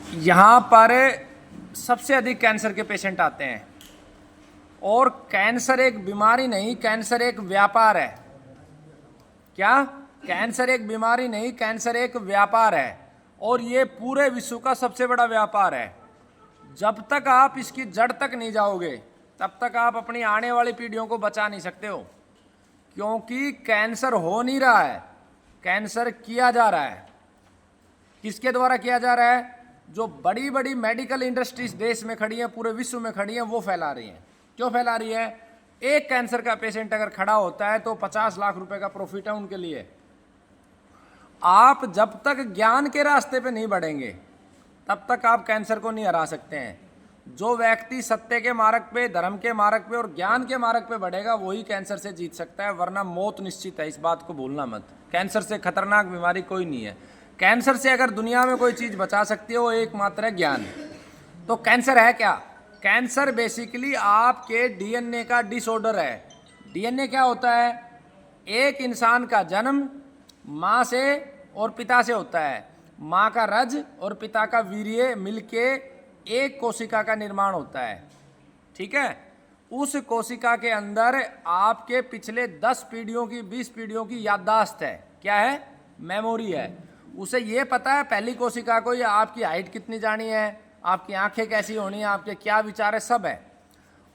यहाँ पर सबसे अधिक कैंसर के पेशेंट आते हैं और कैंसर एक बीमारी नहीं, कैंसर एक व्यापार है। क्या? कैंसर एक बीमारी नहीं, कैंसर एक व्यापार है और ये पूरे विश्व का सबसे बड़ा व्यापार है। जब तक आप इसकी जड़ तक नहीं जाओगे तब तक आप अपनी आने वाली पीढ़ियों को बचा नहीं सकते हो, क्योंकि कैंसर हो नहीं रहा है, कैंसर किया जा रहा है। किसके द्वारा किया जा रहा है? जो बड़ी बड़ी मेडिकल इंडस्ट्रीज देश में खड़ी हैं, पूरे विश्व में खड़ी हैं, वो फैला रही हैं। क्यों फैला रही है? एक कैंसर का पेशेंट अगर खड़ा होता है तो 50 लाख रुपए का प्रॉफिट है उनके लिए। आप जब तक ज्ञान के रास्ते पे नहीं बढ़ेंगे तब तक आप कैंसर को नहीं हरा सकते हैं। जो व्यक्ति सत्य के मार्ग पे, धर्म के मार्ग पे और ज्ञान के मार्ग पे बढ़ेगा वही कैंसर से जीत सकता है, वरना मौत निश्चित है। इस बात को भूलना मत। कैंसर से खतरनाक बीमारी कोई नहीं है। कैंसर से अगर दुनिया में कोई चीज़ बचा सकती है वो एकमात्र है ज्ञान। तो कैंसर है क्या? कैंसर बेसिकली आपके डीएनए का डिसऑर्डर है। डीएनए क्या होता है? एक इंसान का जन्म माँ से और पिता से होता है। माँ का रज और पिता का वीर्य मिलके एक कोशिका का निर्माण होता है। ठीक है? उस कोशिका के अंदर आपके पिछले 10 पीढ़ियों की, 20 पीढ़ियों की याददाश्त है। क्या है? मेमोरी है। उसे ये पता है पहली कोशिका को, या आपकी हाइट कितनी जानी है, आपकी आंखें कैसी होनी है, आपके क्या विचार है, सब है।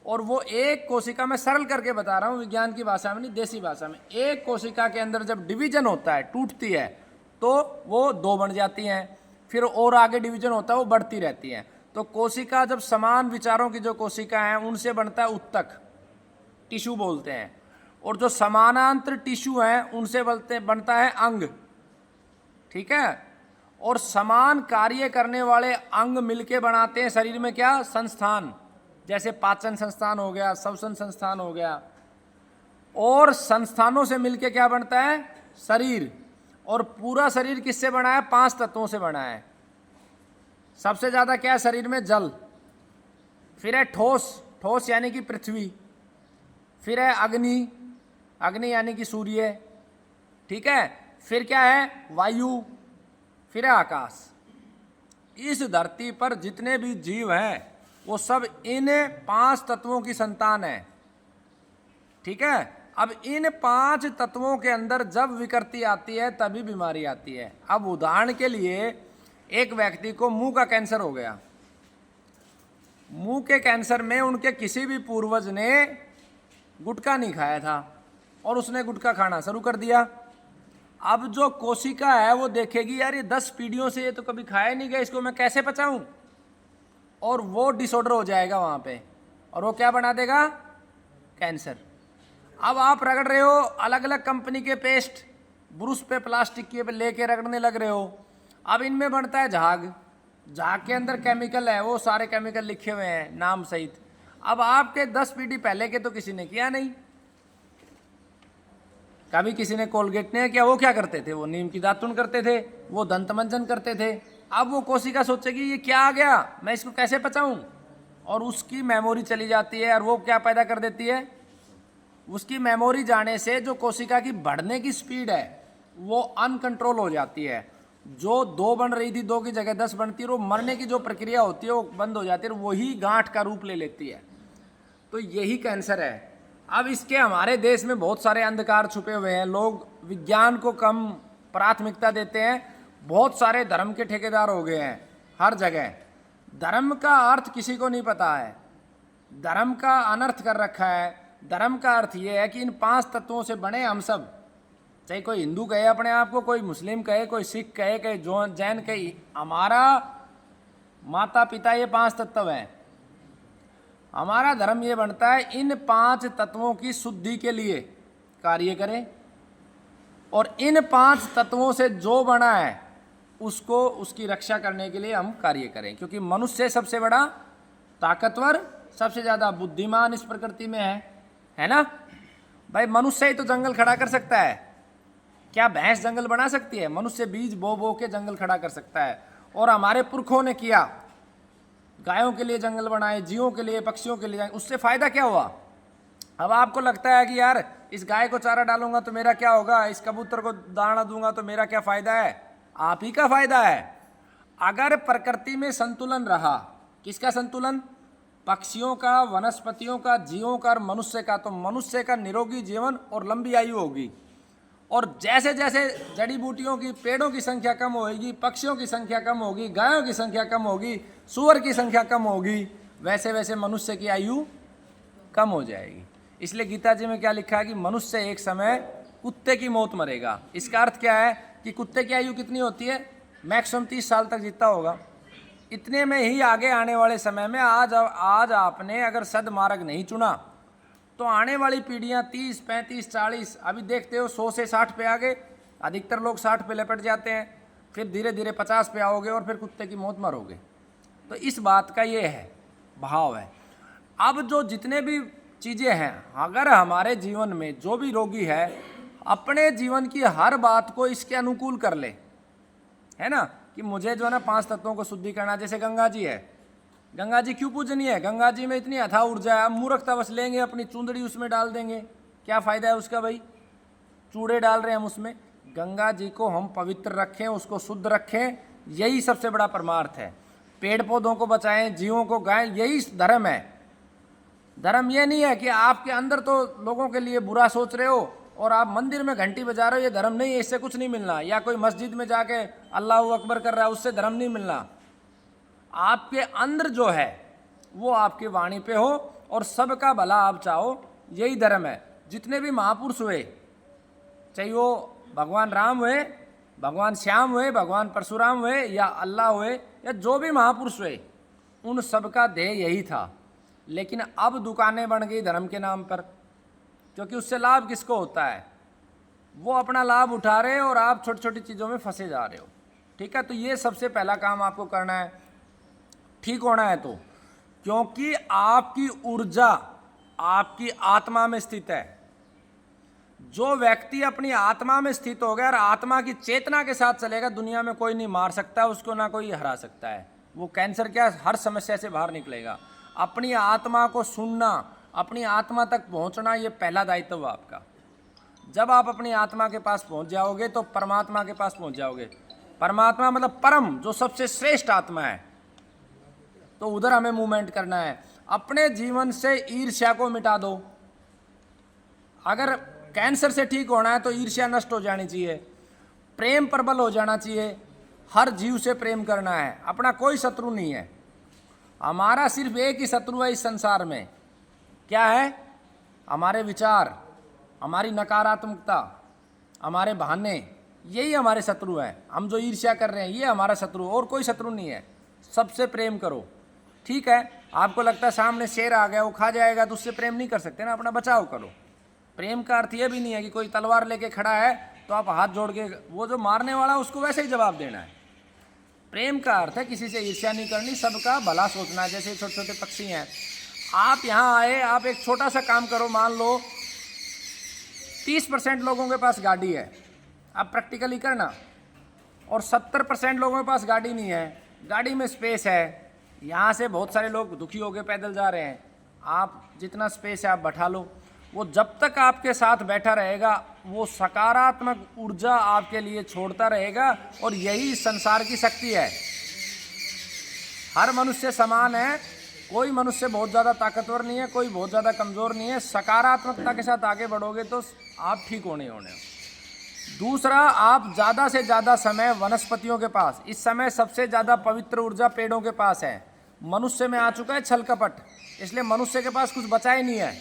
और वो एक कोशिका, में सरल करके बता रहा हूँ, विज्ञान की भाषा में नहीं, देसी भाषा में, एक कोशिका के अंदर जब डिवीजन होता है, टूटती है, तो वो 2 बन जाती हैं। फिर और आगे डिवीजन होता है, वो बढ़ती रहती हैं। तो कोशिका जब समान विचारों की जो कोशिका हैं उनसे बनता है उत्तक, टिश्यू बोलते हैं। और जो समानांतर टिश्यू हैं उनसे बनता है अंग। ठीक है? और समान कार्य करने वाले अंग मिलके बनाते हैं शरीर में क्या? संस्थान। जैसे पाचन संस्थान हो गया, श्वसन संस्थान हो गया। और संस्थानों से मिलके क्या बनता है? शरीर। और पूरा शरीर किससे बना है? 5 तत्वों से बना है। सबसे ज्यादा क्या है शरीर में? जल। फिर है ठोस, ठोस यानी कि पृथ्वी। फिर है अग्नि, अग्नि यानी कि सूर्य। ठीक है? फिर क्या है? वायु। फिर है आकाश। इस धरती पर जितने भी जीव हैं वो सब इन 5 तत्वों की संतान है। ठीक है? अब इन 5 तत्वों के अंदर जब विकृति आती है तभी बीमारी आती है। अब उदाहरण के लिए एक व्यक्ति को मुंह का कैंसर हो गया। मुंह के कैंसर में उनके किसी भी पूर्वज ने गुटखा नहीं खाया था और उसने गुटखा खाना शुरू कर दिया। अब जो कोशिका है वो देखेगी, यार ये 10 पीढ़ियों से ये तो कभी खाया नहीं गया, इसको मैं कैसे पचाऊं? और वो डिसऑर्डर हो जाएगा वहां पे, और वो क्या बना देगा? कैंसर। अब आप रगड़ रहे हो अलग अलग कंपनी के पेस्ट, ब्रुश पे प्लास्टिक के पे लेके रगड़ने लग रहे हो। अब इनमें बनता है झाग। झाग के अंदर केमिकल है, वो सारे केमिकल लिखे हुए हैं नाम सहित। अब आपके 10 पीढ़ी पहले के तो किसी ने किया नहीं, कभी किसी ने कोलगेट ने किया। वो क्या करते थे? वो नीम की दातुन करते थे, वो दंत मंजन करते थे। अब वो कोशिका सोचेगी ये क्या आ गया, मैं इसको कैसे पचाऊं? और उसकी मेमोरी चली जाती है और वो क्या पैदा कर देती है? उसकी मेमोरी जाने से जो कोशिका की बढ़ने की स्पीड है वो अनकंट्रोल हो जाती है। जो 2 बन रही थी 2 की जगह 10 बनती है। वो मरने की जो प्रक्रिया होती है वो बंद हो जाती है, वही गांठ का रूप ले लेती है। तो यही कैंसर है। अब इसके हमारे देश में बहुत सारे अंधकार छुपे हुए हैं। लोग विज्ञान को कम प्राथमिकता देते हैं। बहुत सारे धर्म के ठेकेदार हो गए हैं हर जगह। धर्म का अर्थ किसी को नहीं पता है, धर्म का अनर्थ कर रखा है। धर्म का अर्थ ये है कि इन 5 तत्वों से बने हम सब, चाहे कोई हिंदू कहे अपने आप को, कोई मुस्लिम कहे, कोई सिख कहे, कोई जैन कहे, हमारा माता पिता ये 5 तत्व हैं। हमारा धर्म ये बनता है इन 5 तत्वों की शुद्धि के लिए कार्य करें, और इन 5 तत्वों से जो बना है उसको, उसकी रक्षा करने के लिए हम कार्य करें। क्योंकि मनुष्य सबसे बड़ा ताकतवर, सबसे ज़्यादा बुद्धिमान इस प्रकृति में है ना भाई? मनुष्य ही तो जंगल खड़ा कर सकता है। क्या भैंस जंगल बना सकती है? मनुष्य बीज बो बो के जंगल खड़ा कर सकता है। और हमारे पुरखों ने किया, गायों के लिए जंगल बनाए, जीवों के लिए, पक्षियों के लिए। उससे फायदा क्या हुआ? अब आपको लगता है कि यार इस गाय को चारा डालूंगा तो मेरा क्या होगा, इस कबूतर को दाना दूंगा तो मेरा क्या फायदा है? आप ही का फायदा है। अगर प्रकृति में संतुलन रहा, किसका संतुलन? पक्षियों का, वनस्पतियों का, जीवों का और मनुष्य का, तो मनुष्य का निरोगी जीवन और लंबी आयु होगी। और जैसे जैसे जड़ी बूटियों की, पेड़ों की संख्या कम होगी, पक्षियों की संख्या कम होगी, गायों की संख्या कम होगी, सूअर की संख्या कम होगी, वैसे वैसे मनुष्य की आयु कम हो जाएगी। इसलिए गीता जी में क्या लिखा है कि मनुष्य एक समय कुत्ते की मौत मरेगा। इसका अर्थ क्या है कि कुत्ते की आयु कितनी होती है? मैक्सिमम 30 साल तक जीता होगा। इतने में ही आगे आने वाले समय में आज आपने अगर सदमार्ग नहीं चुना तो आने वाली पीढ़ियां 30, 35, 40, अभी देखते हो 100 से 60 पे आ गए, अधिकतर लोग 60 पे लपट जाते हैं, फिर धीरे धीरे 50 पे आओगे और फिर कुत्ते की मौत मरोगे। तो इस बात का ये है, भाव है। अब जो जितने भी चीज़ें हैं, अगर हमारे जीवन में जो भी रोगी है अपने जीवन की हर बात को इसके अनुकूल कर ले, है ना, कि मुझे जो है ना 5 तत्वों को शुद्धि करना। जैसे गंगा जी है, गंगा जी क्यों पूजनीय है? गंगा जी में इतनी अथाह ऊर्जा है। हम मूर्खता बस लेंगे, अपनी चूंदड़ी उसमें डाल देंगे, क्या फ़ायदा है उसका भाई? चूड़े डाल रहे हैं हम उसमें। गंगा जी को हम पवित्र रखें, उसको शुद्ध रखें, यही सबसे बड़ा परमार्थ है। पेड़ पौधों को बचाएं, जीवों को गाएं, यही धर्म है। धर्म ये नहीं है कि आपके अंदर तो लोगों के लिए बुरा सोच रहे हो और आप मंदिर में घंटी बजा रहे हो, ये धर्म नहीं है, इससे कुछ नहीं मिलना। या कोई मस्जिद में जाके अल्लाह अकबर कर रहा है, उससे धर्म नहीं मिलना। आपके अंदर जो है वो आपकी वाणी पे हो और सबका भला आप चाहो, यही धर्म है। जितने भी महापुरुष हुए, चाहे वो भगवान राम हुए, भगवान श्याम हुए, भगवान परशुराम हुए, या अल्लाह हुए, या जो भी महापुरुष हुए, उन सबका ध्येय यही था। लेकिन अब दुकानें बन गई धर्म के नाम पर, क्योंकि उससे लाभ किसको होता है? वो अपना लाभ उठा रहे और आप छोटी छोटी चीज़ों में फंसे जा रहे हो। ठीक है, तो ये सबसे पहला काम आपको करना है, ठीक होना है तो, क्योंकि आपकी ऊर्जा आपकी आत्मा में स्थित है। जो व्यक्ति अपनी आत्मा में स्थित हो गया और आत्मा की चेतना के साथ चलेगा, दुनिया में कोई नहीं मार सकता उसको, ना कोई हरा सकता है। वो कैंसर क्या, हर समस्या से बाहर निकलेगा। अपनी आत्मा को सुनना, अपनी आत्मा तक पहुंचना, ये पहला दायित्व है आपका। जब आप अपनी आत्मा के पास पहुंच जाओगे तो परमात्मा के पास पहुंच जाओगे। परमात्मा मतलब परम, जो सबसे श्रेष्ठ आत्मा है, तो उधर हमें मूवमेंट करना है। अपने जीवन से ईर्ष्या को मिटा दो। अगर कैंसर से ठीक होना है तो ईर्ष्या नष्ट हो जानी चाहिए, प्रेम प्रबल हो जाना चाहिए। हर जीव से प्रेम करना है, अपना कोई शत्रु नहीं है। हमारा सिर्फ एक ही शत्रु है इस संसार में, क्या है? हमारे विचार, हमारी नकारात्मकता, हमारे बहाने, यही हमारे शत्रु हैं। हम जो ईर्ष्या कर रहे हैं ये हमारा शत्रु, और कोई शत्रु नहीं है। सबसे प्रेम करो। ठीक है, आपको लगता है सामने शेर आ गया वो खा जाएगा, तो उससे प्रेम नहीं कर सकते ना, अपना बचाव करो। प्रेम का अर्थ ये भी नहीं है कि कोई तलवार लेके खड़ा है तो आप हाथ जोड़ के, वो जो मारने वाला उसको वैसे ही जवाब देना है। प्रेम का अर्थ है किसी से ईर्ष्या नहीं करनी, सबका भला सोचना है। जैसे छोटे छोटे पक्षी हैं, आप यहाँ आए, आप एक छोटा सा काम करो, मान लो 30% लोगों के पास गाड़ी है, आप प्रैक्टिकली करना, और 70% लोगों के पास गाड़ी नहीं है। गाड़ी में स्पेस है, यहाँ से बहुत सारे लोग दुखी होकर पैदल जा रहे हैं, आप जितना स्पेस है आप बैठा लो। वो जब तक आपके साथ बैठा रहेगा वो सकारात्मक ऊर्जा आपके लिए छोड़ता रहेगा, और यही संसार की शक्ति है। हर मनुष्य समान है, कोई मनुष्य बहुत ज़्यादा ताकतवर नहीं है, कोई बहुत ज़्यादा कमज़ोर नहीं है। सकारात्मकता के साथ आगे बढ़ोगे तो आप ठीक होने हो। दूसरा, आप ज़्यादा से ज़्यादा समय वनस्पतियों के पास, इस समय सबसे ज़्यादा पवित्र ऊर्जा पेड़ों के पास है। मनुष्य में आ चुका है छल कपट, इसलिए मनुष्य के पास कुछ बचा ही नहीं है।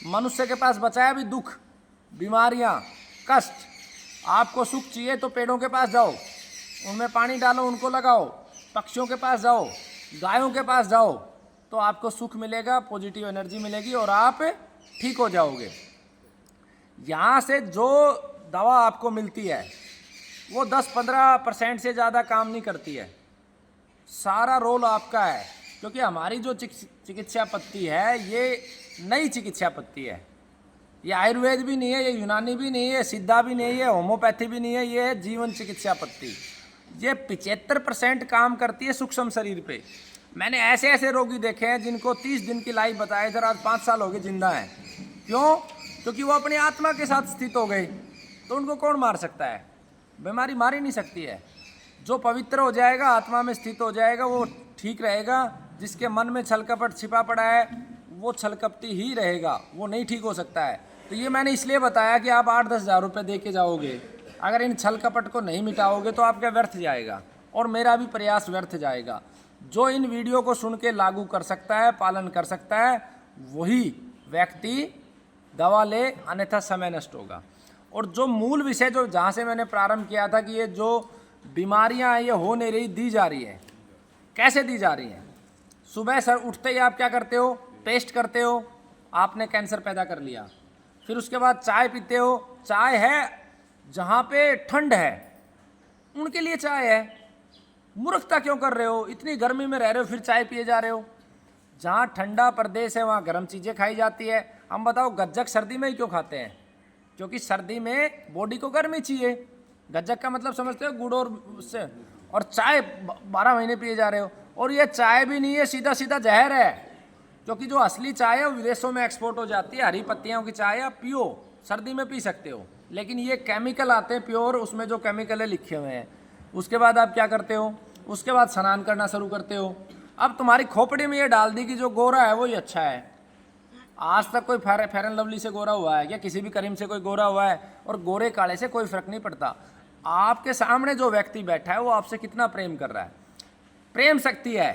मनुष्य के पास बचा है भी दुख, बीमारियां, कष्ट। आपको सुख चाहिए तो पेड़ों के पास जाओ, उनमें पानी डालो, उनको लगाओ। पक्षियों के पास जाओ, गायों के पास जाओ, तो आपको सुख मिलेगा, पॉजिटिव एनर्जी मिलेगी और आप ठीक हो जाओगे। यहाँ से जो दवा आपको मिलती है वो 10-15% से ज़्यादा काम नहीं करती है। सारा रोल आपका है, क्योंकि हमारी जो चिकित्सा पद्धति है ये नई चिकित्सा पद्धति है। ये आयुर्वेद भी नहीं है, ये यूनानी भी नहीं है, सिद्धा भी नहीं है, होम्योपैथी भी नहीं है, ये है जीवन चिकित्सा पद्धति। ये 75% काम करती है सूक्ष्म शरीर पे। मैंने ऐसे ऐसे रोगी देखे हैं जिनको 30 दिन की लाइफ बताए, इधर आज 5 साल हो गए जिंदा हैं। क्यों? क्योंकि वो अपनी आत्मा के साथ स्थित हो गए। तो उनको कौन मार सकता है? बीमारी मार ही नहीं सकती है। जो पवित्र हो जाएगा, आत्मा में स्थित हो जाएगा, वो ठीक रहेगा। जिसके मन में छल कपट छिपा पड़ा है वो छल कपटी ही रहेगा, वो नहीं ठीक हो सकता है। तो ये मैंने इसलिए बताया कि आप 8-10 हज़ार रुपये दे के जाओगे, अगर इन छल कपट को नहीं मिटाओगे तो आपका व्यर्थ जाएगा और मेरा भी प्रयास व्यर्थ जाएगा। जो इन वीडियो को सुन के लागू कर सकता है, पालन कर सकता है, वही व्यक्ति दवा ले, अन्यथा समय नष्ट होगा। और जो मूल विषय जो जहाँ से मैंने प्रारंभ किया था कि ये जो बीमारियाँ हैं ये हो नहीं रही, दी जा रही है। कैसे दी जा रही हैं? सुबह सर उठते ही आप क्या करते हो? पेस्ट करते हो, आपने कैंसर पैदा कर लिया। फिर उसके बाद चाय पीते हो, चाय है जहाँ पे ठंड है उनके लिए चाय है। मूर्खता क्यों कर रहे हो? इतनी गर्मी में रह रहे हो फिर चाय पिए जा रहे हो। जहाँ ठंडा प्रदेश है वहाँ गर्म चीज़ें खाई जाती है। हम बताओ गज्जक सर्दी में ही क्यों खाते हैं? क्योंकि सर्दी में बॉडी को गर्मी चाहिए। गज्जक का मतलब समझते हो? गुड़ और उससे। और चाय 12 महीने पिए जा रहे हो। और ये चाय भी नहीं है, सीधा सीधा जहर है। क्योंकि जो असली चाय है वो विदेशों में एक्सपोर्ट हो जाती है। हरी पत्तियों की चाय आप पियो, सर्दी में पी सकते हो, लेकिन ये केमिकल आते हैं प्योर, उसमें जो केमिकल है लिखे हुए हैं। उसके बाद आप क्या करते हो? उसके बाद स्नान करना शुरू करते हो। अब तुम्हारी खोपड़ी में ये डाल दी कि जो गोरा है वो ही अच्छा है। आज तक कोई फेयर एंड लवली से गोरा हुआ है क्या? किसी भी क्रीम से कोई गोरा हुआ है? और गोरे काले से कोई फर्क नहीं पड़ता। आपके सामने जो व्यक्ति बैठा है वो आपसे कितना प्रेम कर रहा है। प्रेम शक्ति है।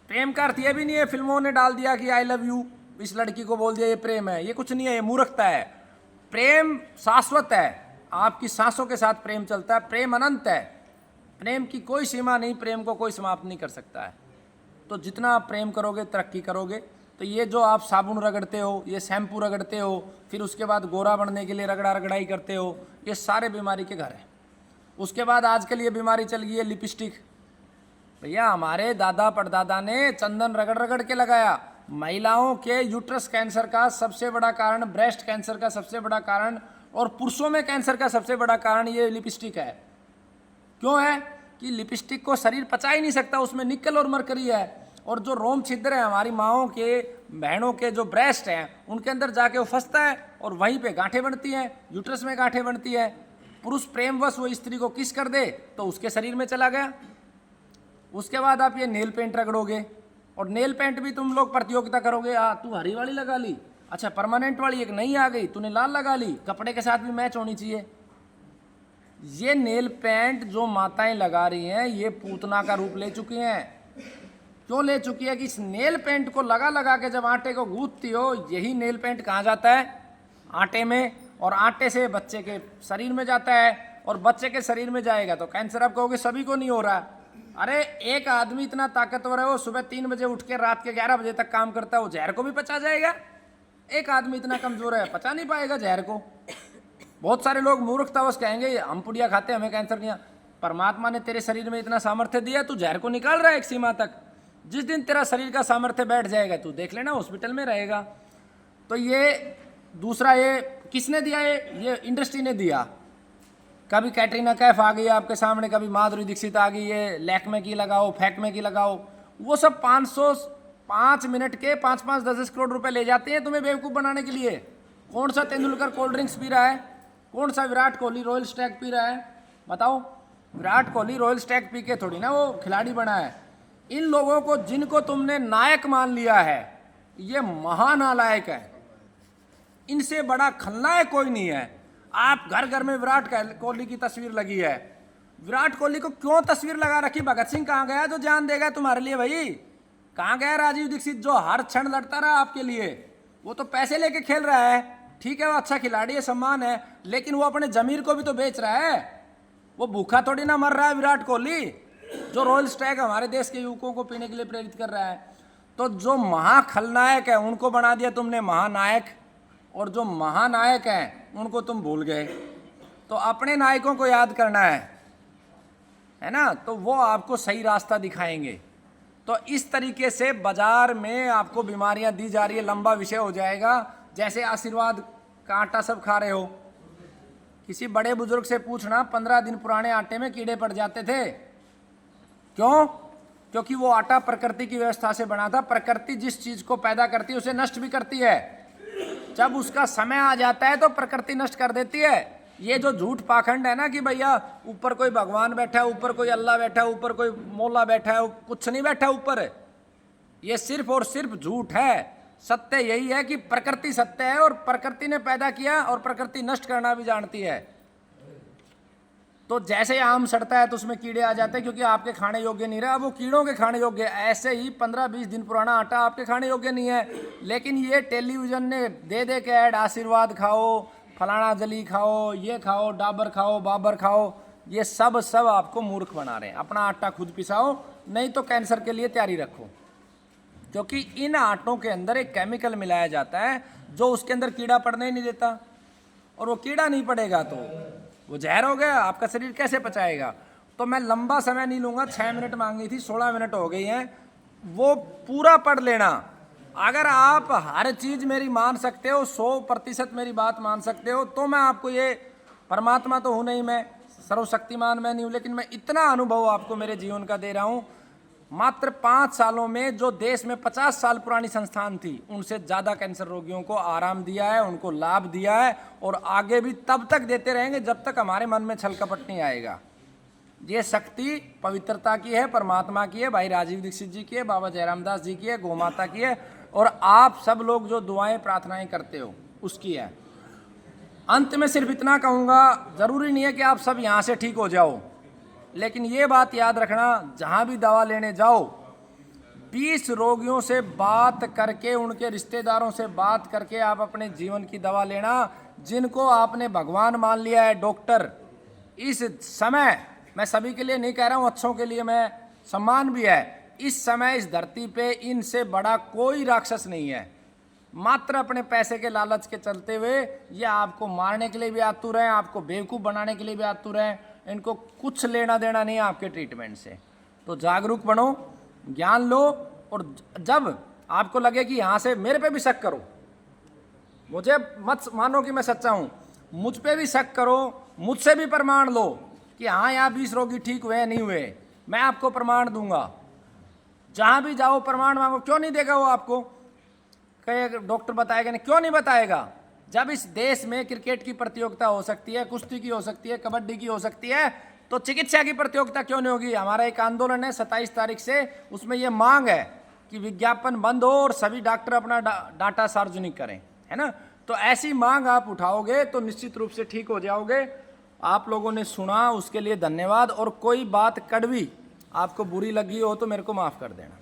प्रेम का अर्थ ये भी नहीं है फिल्मों ने डाल दिया कि आई लव यू, इस लड़की को बोल दिया ये प्रेम है। ये कुछ नहीं है, ये मूर्खता है। प्रेम शाश्वत है, आपकी सांसों के साथ प्रेम चलता है। प्रेम अनंत है, प्रेम की कोई सीमा नहीं, प्रेम को कोई समाप्त नहीं कर सकता है। तो जितना आप प्रेम करोगे तरक्की करोगे। तो ये जो आप साबुन रगड़ते हो, ये शैम्पू रगड़ते हो, फिर उसके बाद गोरा बनने के लिए रगड़ा रगड़ाई करते हो, ये सारे बीमारी के घर हैं। उसके बाद आजकल ये बीमारी चल गई है लिपस्टिक। भैया हमारे दादा परदादा ने चंदन रगड़ रगड़ के लगाया। महिलाओं के यूट्रस कैंसर का सबसे बड़ा कारण, ब्रेस्ट कैंसर का सबसे बड़ा कारण, और पुरुषों में कैंसर का सबसे बड़ा कारण ये लिपस्टिक है। क्यों है? कि लिपस्टिक को शरीर पचा ही नहीं सकता, उसमें निकल और मरकरी है। और जो रोम छिद्र है हमारी माओं के, बहनों के जो ब्रेस्ट हैं उनके अंदर जाके वो फंसता है और वहीं पे गांठें बनती हैं, यूट्रस में गांठें बनती है। पुरुष प्रेमवश वो स्त्री को किस कर दे तो उसके शरीर में चला गया। उसके बाद आप ये नेल पेंट रगड़ोगे, और नेल पेंट भी तुम लोग प्रतियोगिता करोगे। तू हरी वाली लगा ली, अच्छा परमानेंट वाली एक नई आ गई, तूने लाल लगा ली, कपड़े के साथ भी मैच होनी चाहिए। ये नेल पेंट जो माताएं लगा रही हैं ये पूतना का रूप ले चुकी हैं। क्यों ले चुकी है? कि इस नेल पेंट को लगा लगा के जब आटे को गूंथती हो, यही नेल पेंट कहाँ जाता है? आटे में, और आटे से बच्चे के शरीर में जाता है, और बच्चे के शरीर में जाएगा तो कैंसर। आप कहोगे सभी को नहीं हो रहा। अरे एक आदमी इतना ताकतवर है, वो सुबह 3 बजे उठ के रात के 11 बजे तक काम करता है, वो जहर को भी पचा जाएगा। एक आदमी इतना कमजोर है, पचा नहीं पाएगा जहर को। बहुत सारे लोग मूर्खतावश कहेंगे हम पुड़िया खाते हमें कैंसर नहीं। परमात्मा ने तेरे शरीर में इतना सामर्थ्य दिया, तू जहर को निकाल रहा है एक सीमा तक। जिस दिन तेरा शरीर का सामर्थ्य बैठ जाएगा तू देख लेना हॉस्पिटल में रहेगा। तो ये दूसरा, ये किसने दिया? ये इंडस्ट्री ने दिया। कभी कैटरीना कैफ आ गई आपके सामने, कभी माधुरी दीक्षित आ गई, ये लैक्मे की लगाओ, फैक्मे की लगाओ। वो सब 505 मिनट के 5-5, 10-10 करोड़ रुपए ले जाते हैं तुम्हें बेवकूफ़ बनाने के लिए। कौन सा तेंदुलकर कोल्ड ड्रिंक्स पी रहा है? कौन सा Virat Kohli royal Stag P रहा है? बताओ। Virat Kohli royal Stag P के थोड़ी ना वो खिलाड़ी बना है। इन लोगों को जिनको तुमने नायक मान लिया है ये महानालायक है। इनसे बड़ा खलनायक कोई नहीं है। आप घर घर में विराट कोहली की तस्वीर लगी है। विराट कोहली को क्यों तस्वीर लगा रखी? भगत सिंह कहाँ गया जो जान देगा तुम्हारे लिए भाई? कहाँ गया राजीव दीक्षित जो हर क्षण लड़ता रहा आपके लिए? वो तो पैसे लेके खेल रहा है, ठीक है, वो अच्छा खिलाड़ी है, सम्मान है, लेकिन वो अपने जमीर को भी तो बेच रहा है। वो भूखा थोड़ी ना मर रहा है विराट कोहली, जो रॉयल स्टैग हमारे देश के युवकों को पीने के लिए प्रेरित कर रहा है। तो जो महाखलनायक है उनको बना दिया तुमने महानायक, और जो महानायक हैं उनको तुम भूल गए। तो अपने नायकों को याद करना है ना, तो वो आपको सही रास्ता दिखाएंगे। तो इस तरीके से बाजार में आपको बीमारियां दी जा रही है। लंबा विषय हो जाएगा। जैसे आशीर्वाद का आटा सब खा रहे हो, किसी बड़े बुजुर्ग से पूछना 15 दिन पुराने आटे में कीड़े पड़ जाते थे। क्यों? क्योंकि वो आटा प्रकृति की व्यवस्था से बना था। प्रकृति जिस चीज को पैदा करती है उसे नष्ट भी करती है। जब उसका समय आ जाता है तो प्रकृति नष्ट कर देती है। ये जो झूठ पाखंड है ना कि भैया ऊपर कोई भगवान बैठा है, ऊपर कोई अल्लाह बैठा है, ऊपर कोई मौला बैठा है, कुछ नहीं बैठा ऊपर, ये सिर्फ और सिर्फ झूठ है। सत्य यही है कि प्रकृति सत्य है और प्रकृति ने पैदा किया और प्रकृति नष्ट करना भी जानती है। तो जैसे आम सड़ता है तो उसमें कीड़े आ जाते हैं क्योंकि आपके खाने योग्य नहीं रहा, वो कीड़ों के खाने योग्य है। ऐसे ही 15-20 दिन पुराना आटा आपके खाने योग्य नहीं है, लेकिन ये टेलीविजन ने दे दे के ऐड, आशीर्वाद खाओ, फलाना जली खाओ, ये खाओ, डाबर खाओ, बाबर खाओ, ये सब आपको मूर्ख बना रहे हैं। अपना आटा खुद पिसाओ, नहीं तो कैंसर के लिए तैयारी रखो, क्योंकि इन आटों के अंदर एक केमिकल मिलाया जाता है जो उसके अंदर कीड़ा पड़ने ही नहीं देता, और वो कीड़ा नहीं पड़ेगा तो वो जहर हो गया, आपका शरीर कैसे पचाएगा। तो मैं लंबा समय नहीं लूँगा, 6 मिनट मांगी थी, 16 मिनट हो गई हैं, वो पूरा पढ़ लेना। अगर आप हर चीज़ मेरी मान सकते हो, 100% मेरी बात मान सकते हो, तो मैं आपको ये, परमात्मा तो हूँ नहीं मैं, सर्वशक्तिमान मैं नहीं हूँ, लेकिन मैं इतना अनुभव आपको मेरे जीवन का दे रहा हूँ। मात्र 5 सालों में जो देश में 50 साल पुरानी संस्थान थी, उनसे ज़्यादा कैंसर रोगियों को आराम दिया है, उनको लाभ दिया है, और आगे भी तब तक देते रहेंगे जब तक हमारे मन में छल कपट नहीं आएगा। ये शक्ति पवित्रता की है, परमात्मा की है, भाई राजीव दीक्षित जी की है, बाबा जयराम दास जी की है, गोमाता की है, और आप सब लोग जो दुआएं प्रार्थनाएं करते हो उसकी है। अंत में सिर्फ इतना कहूँगा, ज़रूरी नहीं है कि आप सब यहाँ से ठीक हो जाओ, लेकिन ये बात याद रखना, जहाँ भी दवा लेने जाओ 20 रोगियों से बात करके, उनके रिश्तेदारों से बात करके आप अपने जीवन की दवा लेना। जिनको आपने भगवान मान लिया है, डॉक्टर, इस समय, मैं सभी के लिए नहीं कह रहा हूँ, अच्छों के लिए मैं, सम्मान भी है, इस समय इस धरती पे इनसे बड़ा कोई राक्षस नहीं है। मात्र अपने पैसे के लालच के चलते हुए ये आपको मारने के लिए भी आतुर हैं, आपको बेवकूफ़ बनाने के लिए भी आतुर हैं, इनको कुछ लेना देना नहीं है आपके ट्रीटमेंट से। तो जागरूक बनो, ज्ञान लो, और जब आपको लगे कि यहाँ से मेरे पे भी शक करो, मुझे मत मानो कि मैं सच्चा हूँ, मुझ पे भी शक करो, मुझसे भी प्रमाण लो कि हाँ यहाँ 20 रोगी ठीक हुए नहीं हुए, मैं आपको प्रमाण दूंगा। जहाँ भी जाओ प्रमाण मांगो, क्यों नहीं देगा वो आपको? कई डॉक्टर बताएगा नहीं, क्यों नहीं बताएगा? जब इस देश में क्रिकेट की प्रतियोगिता हो सकती है, कुश्ती की हो सकती है, कबड्डी की हो सकती है, तो चिकित्सा की प्रतियोगिता क्यों नहीं होगी? हमारा एक आंदोलन है 27 तारीख से, उसमें यह मांग है कि विज्ञापन बंद हो और सभी डॉक्टर अपना डाटा सार्वजनिक करें, है ना। तो ऐसी मांग आप उठाओगे तो निश्चित रूप से ठीक हो जाओगे। आप लोगों ने सुना, उसके लिए धन्यवाद। और कोई बात कड़वी आपको बुरी लगी हो तो मेरे को माफ़ कर देना।